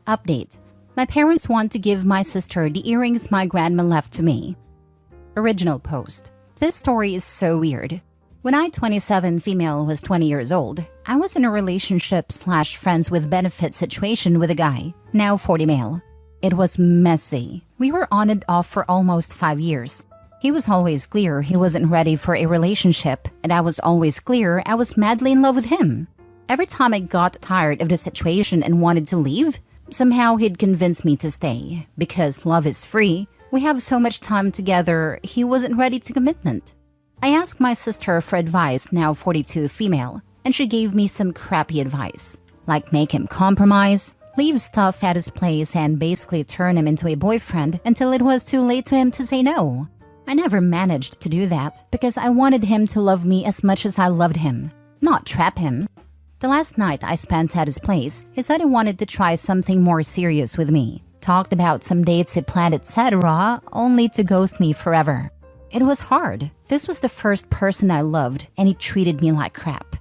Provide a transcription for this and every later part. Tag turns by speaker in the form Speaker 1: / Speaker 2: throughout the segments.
Speaker 1: Update. My parents want to give my sister the earrings my grandma left to me. Original post. This story is so weird. When I, 27 female, was 20 years old, I was in a relationship/friends with benefit situation with a guy, now 40 male. It was messy. We were on and off for almost 5 years. He was always clear he wasn't ready for a relationship, and I was always clear I was madly in love with him. Every time I got tired of the situation and wanted to leave, somehow he'd convince me to stay. Because love is free, we have so much time together, he wasn't ready to commitment. I asked my sister for advice, now 42 female, and she gave me some crappy advice. Like make him compromise, leave stuff at his place, and basically turn him into a boyfriend until it was too late to him to say no. I never managed to do that because I wanted him to love me as much as I loved him, not trap him. The last night I spent at his place, he said he wanted to try something more serious with me. Talked about some dates he planned, etc., only to ghost me forever. It was hard. This was the first person I loved, and he treated me like crap.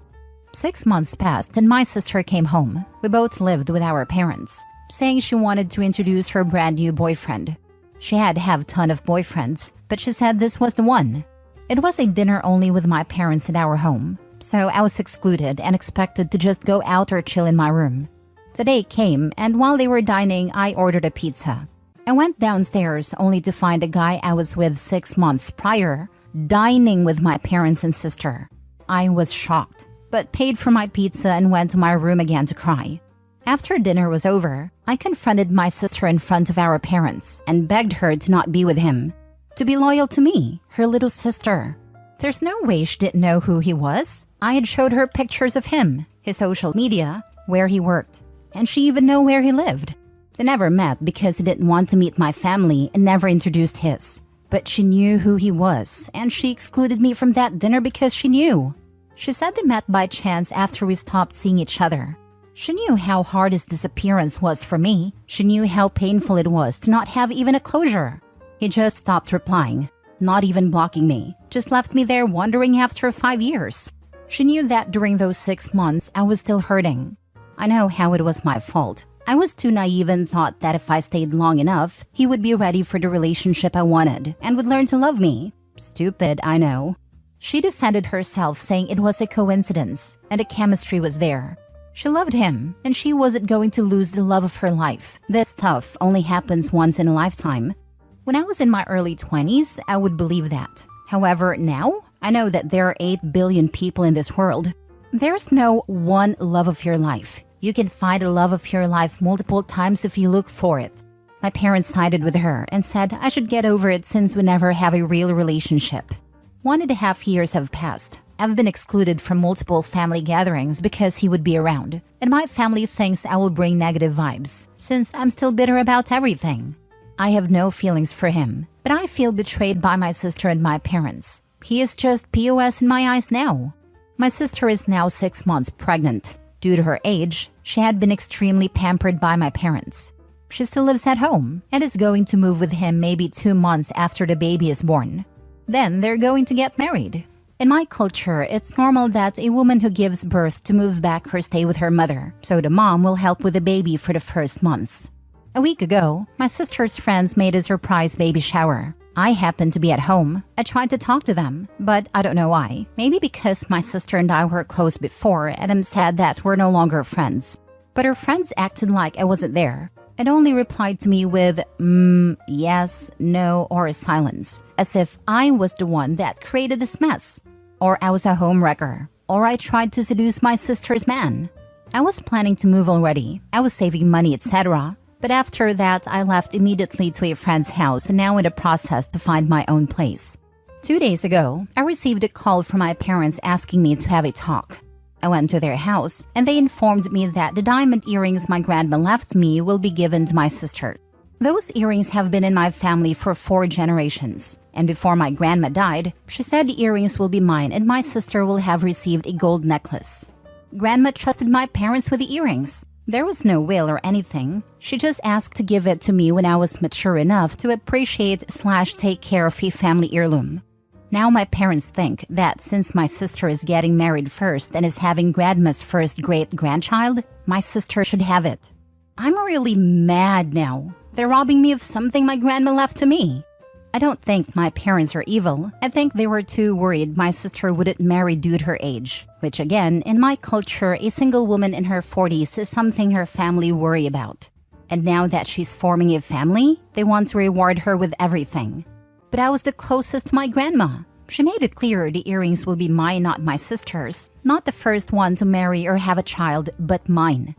Speaker 1: 6 months passed and my sister came home. We both lived with our parents, saying she wanted to introduce her brand new boyfriend. She had to have a ton of boyfriends, but she said this was the one. It was a dinner only with my parents at our home, so I was excluded and expected to just go out or chill in my room. The day came, and while they were dining, I ordered a pizza. I went downstairs only to find a guy I was with 6 months prior dining with my parents and sister. I was shocked, but paid for my pizza and went to my room again to cry. After dinner was over, I confronted my sister in front of our parents and begged her to not be with him, to be loyal to me, her little sister. There's no way she didn't know who he was. I had showed her pictures of him, his social media, where he worked, and she even knew where he lived. They never met because he didn't want to meet my family and never introduced his. But she knew who he was, and she excluded me from that dinner because she knew. She said they met by chance after we stopped seeing each other. She knew how hard his disappearance was for me. She knew how painful it was to not have even a closure. He just stopped replying, not even blocking me, just left me there wondering after 5 years. She knew that during those 6 months I was still hurting. I know how it was my fault. I was too naive and thought that if I stayed long enough, he would be ready for the relationship I wanted and would learn to love me. Stupid, I know. She defended herself, saying it was a coincidence and the chemistry was there. She loved him, and she wasn't going to lose the love of her life. This stuff only happens once in a lifetime. When I was in my early 20s, I would believe that. However, now, I know that there are 8 billion people in this world. There's no one love of your life. You can find the love of your life multiple times if you look for it. My parents sided with her and said I should get over it since we never have a real relationship. 1.5 years have passed. I've been excluded from multiple family gatherings because he would be around, and my family thinks I will bring negative vibes, since I'm still bitter about everything. I have no feelings for him, but I feel betrayed by my sister and my parents. He is just POS in my eyes now. My sister is now 6 months pregnant. Due to her age, she had been extremely pampered by my parents. She still lives at home and is going to move with him maybe 2 months after the baby is born. Then they're going to get married. In my culture, it's normal that a woman who gives birth to move back or stay with her mother, so the mom will help with the baby for the first months. A week ago, my sister's friends made a surprise baby shower. I happened to be at home. I tried to talk to them, but I don't know why. Maybe because my sister and I were close before and I'm sad that we're no longer friends. But her friends acted like I wasn't there and only replied to me with yes, no, or silence, as if I was the one that created this mess. Or I was a homewrecker. Or I tried to seduce my sister's man. I was planning to move already. I was saving money, etc. But after that, I left immediately to a friend's house and now in the process to find my own place. 2 days ago, I received a call from my parents asking me to have a talk. I went to their house and they informed me that the diamond earrings my grandma left me will be given to my sister. Those earrings have been in my family for 4 generations. And before my grandma died, she said the earrings will be mine and my sister will have received a gold necklace. Grandma trusted my parents with the earrings. There was no will or anything. She just asked to give it to me when I was mature enough to appreciate/take care of a family heirloom. Now my parents think that since my sister is getting married first and is having grandma's first great-grandchild, my sister should have it. I'm really mad now. They're robbing me of something my grandma left to me. I don't think my parents are evil. I think they were too worried my sister wouldn't marry due to her age. Which again, in my culture, a single woman in her 40s is something her family worry about. And now that she's forming a family, they want to reward her with everything. But I was the closest to my grandma. She made it clear the earrings will be mine, not my sister's. Not the first one to marry or have a child, but mine.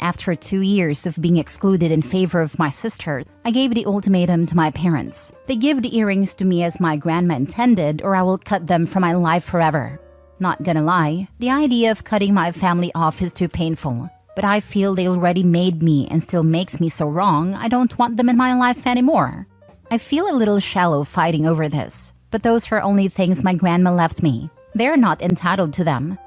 Speaker 1: After 2 years of being excluded in favor of my sister, I gave the ultimatum to my parents. They give the earrings to me as my grandma intended, or I will cut them from my life forever. Not gonna lie, the idea of cutting my family off is too painful. But I feel they already made me and still makes me so wrong, I don't want them in my life anymore. I feel a little shallow fighting over this, but those are only things my grandma left me. They're not entitled to them.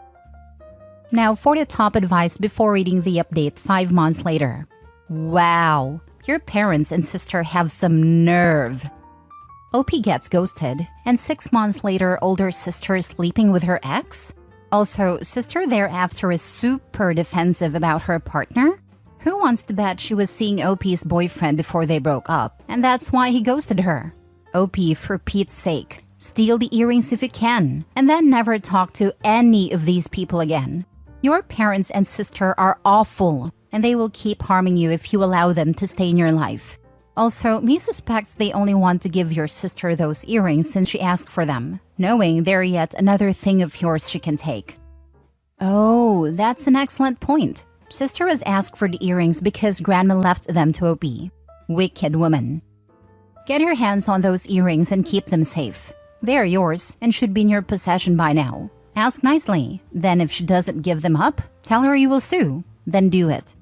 Speaker 1: Now for the top advice before reading the update 5 months later. Wow, your parents and sister have some nerve. OP gets ghosted, and 6 months later older sister is sleeping with her ex? Also, sister thereafter is super defensive about her partner? Who wants to bet she was seeing OP's boyfriend before they broke up, and that's why he ghosted her? OP, for Pete's sake, steal the earrings if you can, and then never talk to any of these people again. Your parents and sister are awful, and they will keep harming you if you allow them to stay in your life. Also, me suspects they only want to give your sister those earrings since she asked for them, knowing they're yet another thing of yours she can take. Oh, that's an excellent point. Sister has asked for the earrings because grandma left them to OP. Wicked woman. Get your hands on those earrings and keep them safe. They're yours and should be in your possession by now. Ask nicely. Then if she doesn't give them up, tell her you will sue. Then do it.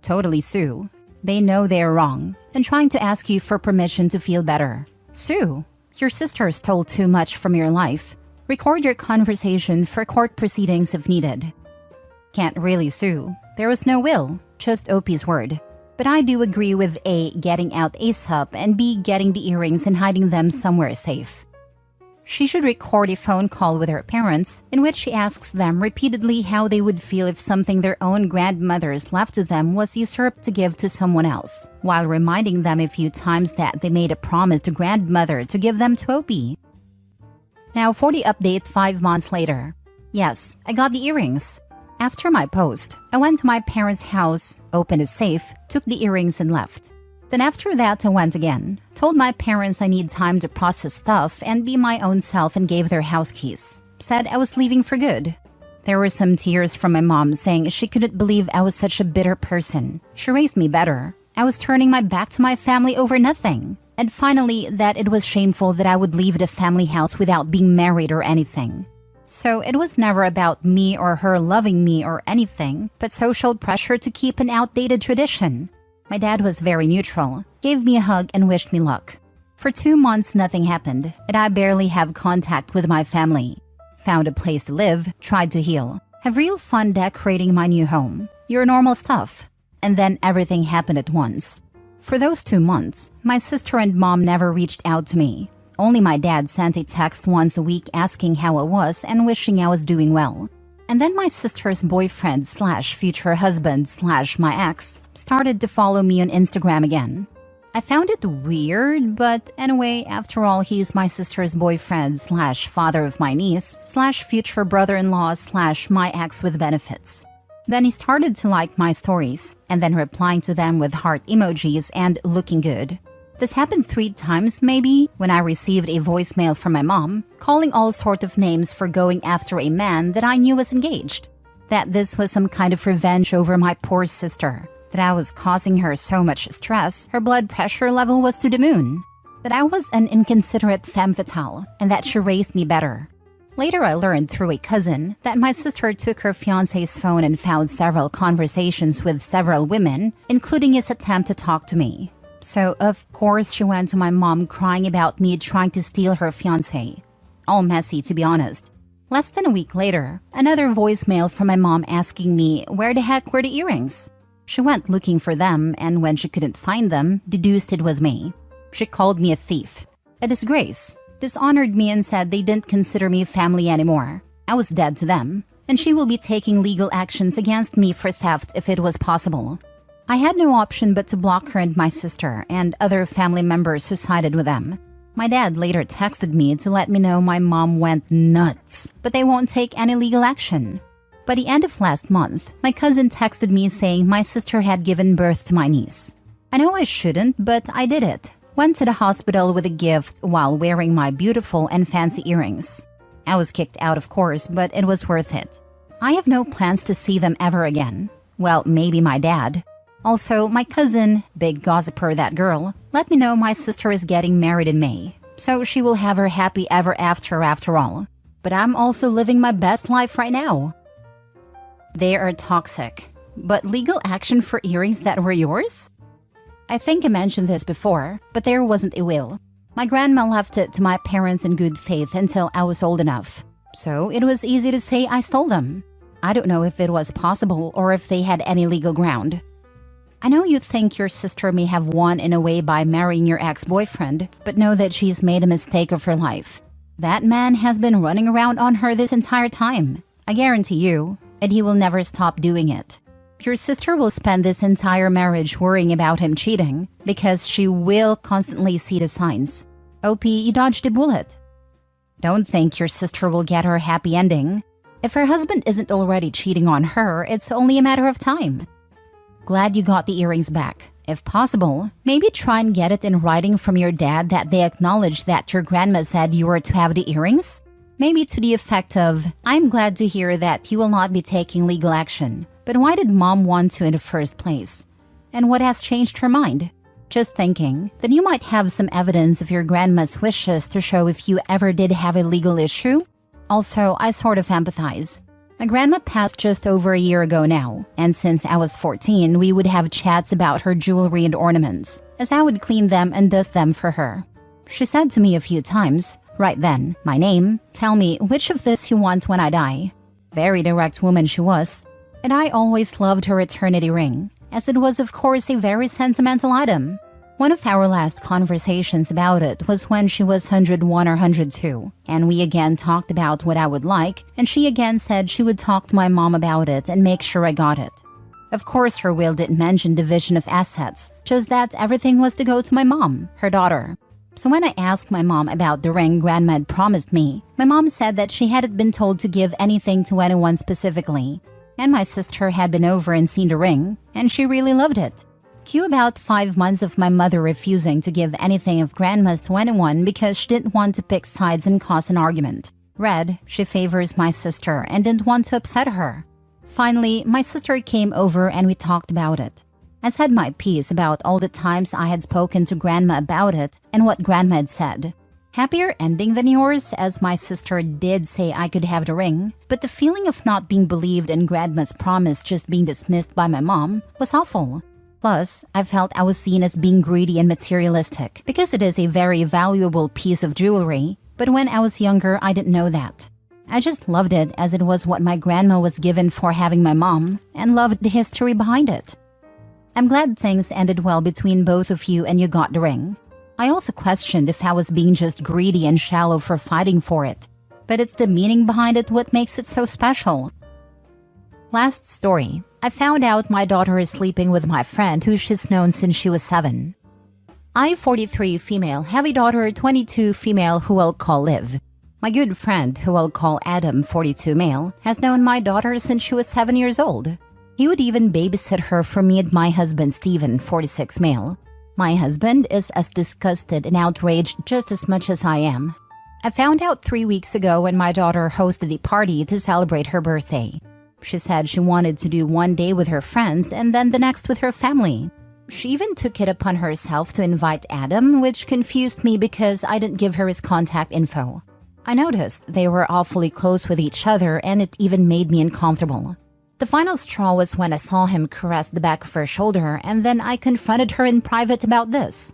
Speaker 1: Totally sue. They know they are wrong and trying to ask you for permission to feel better. Sue. Your sister stole too much from your life. Record your conversation for court proceedings if needed. Can't really sue. There was no will, just OP's word. But I do agree with A, getting out ASAP, and B, getting the earrings and hiding them somewhere safe. She should record a phone call with her parents in which she asks them repeatedly how they would feel if something their own grandmothers left to them was usurped to give to someone else, while reminding them a few times that they made a promise to grandmother to give them to OP. Now for the update 5 months later. Yes, I got the earrings. After my post, I went to my parents' house, opened a safe, took the earrings and left. Then after that I went again, told my parents I need time to process stuff and be my own self and gave their house keys. Said I was leaving for good. There were some tears from my mom saying she couldn't believe I was such a bitter person. She raised me better. I was turning my back to my family over nothing. And finally, that it was shameful that I would leave the family house without being married or anything. So it was never about me or her loving me or anything, but social pressure to keep an outdated tradition. My dad was very neutral, gave me a hug and wished me luck. For 2 months nothing happened, and I barely have contact with my family. Found a place to live, tried to heal. Have real fun decorating my new home. Your normal stuff. And then everything happened at once. For those 2 months, my sister and mom never reached out to me. Only my dad sent a text once a week asking how I was and wishing I was doing well. And then my sister's boyfriend / future husband / my ex started to follow me on Instagram again. I found it weird, but anyway, after all, he's my sister's boyfriend / father of my niece / future brother-in-law / my ex with benefits. Then he started to like my stories, and then replying to them with heart emojis and looking good. This happened 3 times maybe, when I received a voicemail from my mom, calling all sorts of names for going after a man that I knew was engaged. That this was some kind of revenge over my poor sister. That I was causing her so much stress, her blood pressure level was to the moon. That I was an inconsiderate femme fatale, and that she raised me better. Later I learned through a cousin that my sister took her fiancé's phone and found several conversations with several women, including his attempt to talk to me. So, of course, she went to my mom crying about me trying to steal her fiancé. All messy, to be honest. Less than a week later, another voicemail from my mom asking me where the heck were the earrings. She went looking for them, and when she couldn't find them, deduced it was me. She called me a thief, a disgrace, dishonored me and said they didn't consider me family anymore. I was dead to them, and she will be taking legal actions against me for theft if it was possible. I had no option but to block her and my sister and other family members who sided with them. My dad later texted me to let me know my mom went nuts, but they won't take any legal action. By the end of last month, my cousin texted me saying my sister had given birth to my niece. I know I shouldn't, but I did it. Went to the hospital with a gift while wearing my beautiful and fancy earrings. I was kicked out, of course, but it was worth it. I have no plans to see them ever again. Well, maybe my dad. Also, my cousin, big gossiper that girl, let me know my sister is getting married in May, so she will have her happy ever after all. But I'm also living my best life right now. They are toxic. But legal action for earrings that were yours? I think I mentioned this before, but there wasn't a will. My grandma left it to my parents in good faith until I was old enough. So it was easy to say I stole them. I don't know if it was possible or if they had any legal ground. I know you think your sister may have won in a way by marrying your ex-boyfriend, but know that she's made a mistake of her life. That man has been running around on her this entire time. I guarantee you, and he will never stop doing it. Your sister will spend this entire marriage worrying about him cheating because she will constantly see the signs. OP, you dodged a bullet. Don't think your sister will get her happy ending. If her husband isn't already cheating on her, it's only a matter of time. Glad you got the earrings back. If possible, maybe try and get it in writing from your dad that they acknowledge that your grandma said you were to have the earrings. Maybe to the effect of, I'm glad to hear that you will not be taking legal action, but why did mom want to in the first place? And what has changed her mind? Just thinking, then you might have some evidence of your grandma's wishes to show if you ever did have a legal issue. Also, I sort of empathize. My grandma passed just over a year ago now, and since I was 14, we would have chats about her jewelry and ornaments, as I would clean them and dust them for her. She said to me a few times, "Right then, my name, tell me which of this you want when I die." Very direct woman she was, and I always loved her eternity ring, as it was of course a very sentimental item. One of our last conversations about it was when she was 101 or 102, and we again talked about what I would like, and she again said she would talk to my mom about it and make sure I got it. Of course, her will didn't mention division of assets, just that everything was to go to my mom, her daughter. So when I asked my mom about the ring Grandma had promised me, my mom said that she hadn't been told to give anything to anyone specifically, and my sister had been over and seen the ring, and she really loved it. Cue about 5 months of my mother refusing to give anything of Grandma's to anyone because she didn't want to pick sides and cause an argument. Red, she favors my sister and didn't want to upset her. Finally, my sister came over and we talked about it. I said my piece about all the times I had spoken to Grandma about it and what Grandma had said. Happier ending than yours, as my sister did say I could have the ring, but the feeling of not being believed and Grandma's promise just being dismissed by my mom was awful. Plus, I felt I was seen as being greedy and materialistic because it is a very valuable piece of jewelry, but when I was younger, I didn't know that. I just loved it as it was what my grandma was given for having my mom and loved the history behind it. I'm glad things ended well between both of you and you got the ring. I also questioned if I was being just greedy and shallow for fighting for it, but it's the meaning behind it what makes it so special. Last story. I found out my daughter is sleeping with my friend who she's known since she was 7. I, 43 female, have a daughter, 22 female, who I'll call Liv. My good friend, who I'll call Adam, 42 male, has known my daughter since she was 7 years old. He would even babysit her for me and my husband, Steven, 46 male. My husband is as disgusted and outraged just as much as I am. I found out 3 weeks ago when my daughter hosted a party to celebrate her birthday. She said she wanted to do one day with her friends and then the next with her family. She even took it upon herself to invite Adam, which confused me because I didn't give her his contact info. I noticed they were awfully close with each other and it even made me uncomfortable. The final straw was when I saw him caress the back of her shoulder, and then I confronted her in private about this.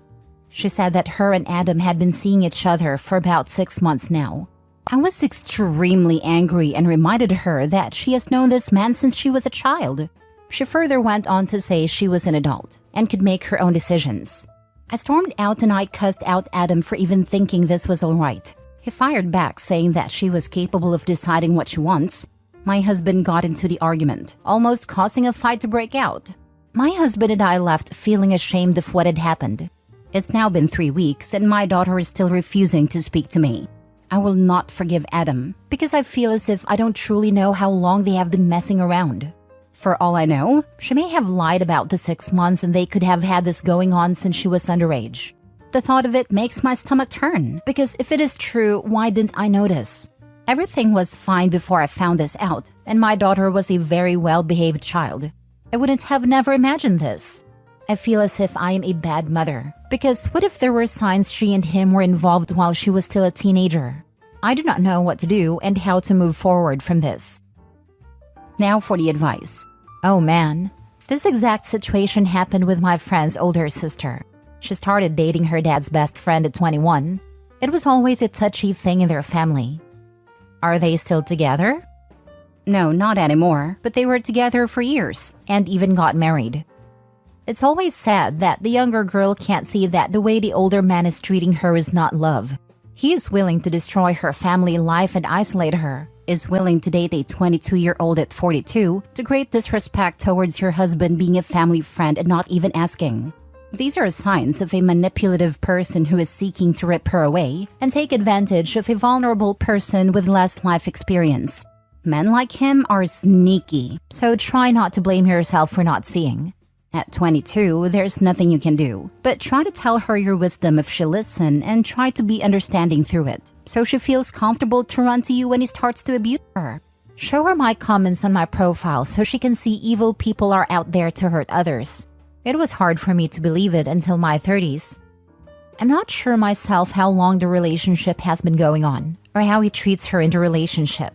Speaker 1: She said that her and Adam had been seeing each other for about 6 months now. I was extremely angry and reminded her that she has known this man since she was a child. She further went on to say she was an adult and could make her own decisions. I stormed out and I cussed out Adam for even thinking this was all right. He fired back saying that she was capable of deciding what she wants. My husband got into the argument, almost causing a fight to break out. My husband and I left feeling ashamed of what had happened. It's now been 3 weeks and my daughter is still refusing to speak to me. I will not forgive Adam because I feel as if I don't truly know how long they have been messing around. For all I know, she may have lied about the 6 months and they could have had this going on since she was underage. The thought of it makes my stomach turn because if it is true, why didn't I notice? Everything was fine before I found this out, and my daughter was a very well-behaved child. I wouldn't have never imagined this. I feel as if I am a bad mother, because what if there were signs she and him were involved while she was still a teenager? I do not know what to do and how to move forward from this. Now for the advice. Oh man, this exact situation happened with my friend's older sister. She started dating her dad's best friend at 21. It was always a touchy thing in their family. Are they still together? No, not anymore, but they were together for years and even got married. It's always sad that the younger girl can't see that the way the older man is treating her is not love. He is willing to destroy her family life and isolate her, is willing to date a 22-year-old at 42 to great disrespect towards her husband being a family friend and not even asking. These are signs of a manipulative person who is seeking to rip her away and take advantage of a vulnerable person with less life experience. Men like him are sneaky, so try not to blame yourself for not seeing. At 22, there's nothing you can do, but try to tell her your wisdom if she'll listen and try to be understanding through it, so she feels comfortable to run to you when he starts to abuse her. Show her my comments on my profile so she can see evil people are out there to hurt others. It was hard for me to believe it until my 30s. I'm not sure myself how long the relationship has been going on, or how he treats her in the relationship.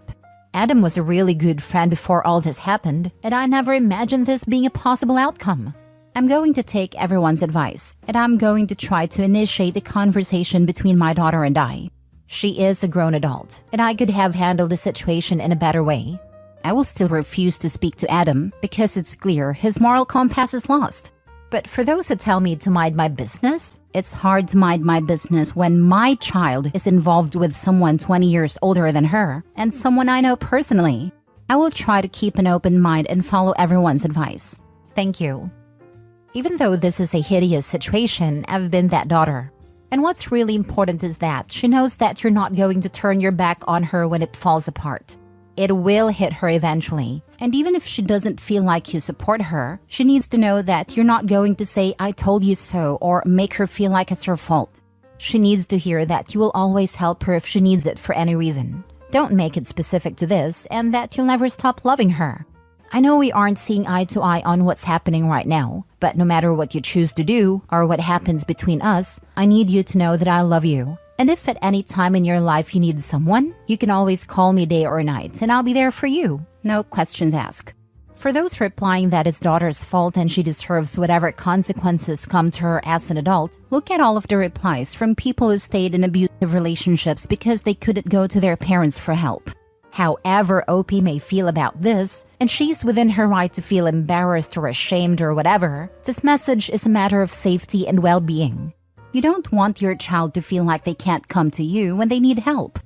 Speaker 1: Adam was a really good friend before all this happened, and I never imagined this being a possible outcome. I'm going to take everyone's advice, and I'm going to try to initiate a conversation between my daughter and I. She is a grown adult, and I could have handled the situation in a better way. I will still refuse to speak to Adam because it's clear his moral compass is lost. But for those who tell me to mind my business, it's hard to mind my business when my child is involved with someone 20 years older than her and someone I know personally. I will try to keep an open mind and follow everyone's advice. Thank you. Even though this is a hideous situation, I've been that daughter. And what's really important is that she knows that you're not going to turn your back on her when it falls apart. It will hit her eventually. And even if she doesn't feel like you support her, she needs to know that you're not going to say, "I told you so," or make her feel like it's her fault. She needs to hear that you will always help her if she needs it for any reason. Don't make it specific to this, and that you'll never stop loving her. I know we aren't seeing eye to eye on what's happening right now, but no matter what you choose to do or what happens between us, I need you to know that I love you. And if at any time in your life you need someone, you can always call me day or night, and I'll be there for you. No questions asked. For those replying that it's daughter's fault and she deserves whatever consequences come to her as an adult, look at all of the replies from people who stayed in abusive relationships because they couldn't go to their parents for help. However OP may feel about this, and she's within her right to feel embarrassed or ashamed or whatever, this message is a matter of safety and well-being. You don't want your child to feel like they can't come to you when they need help.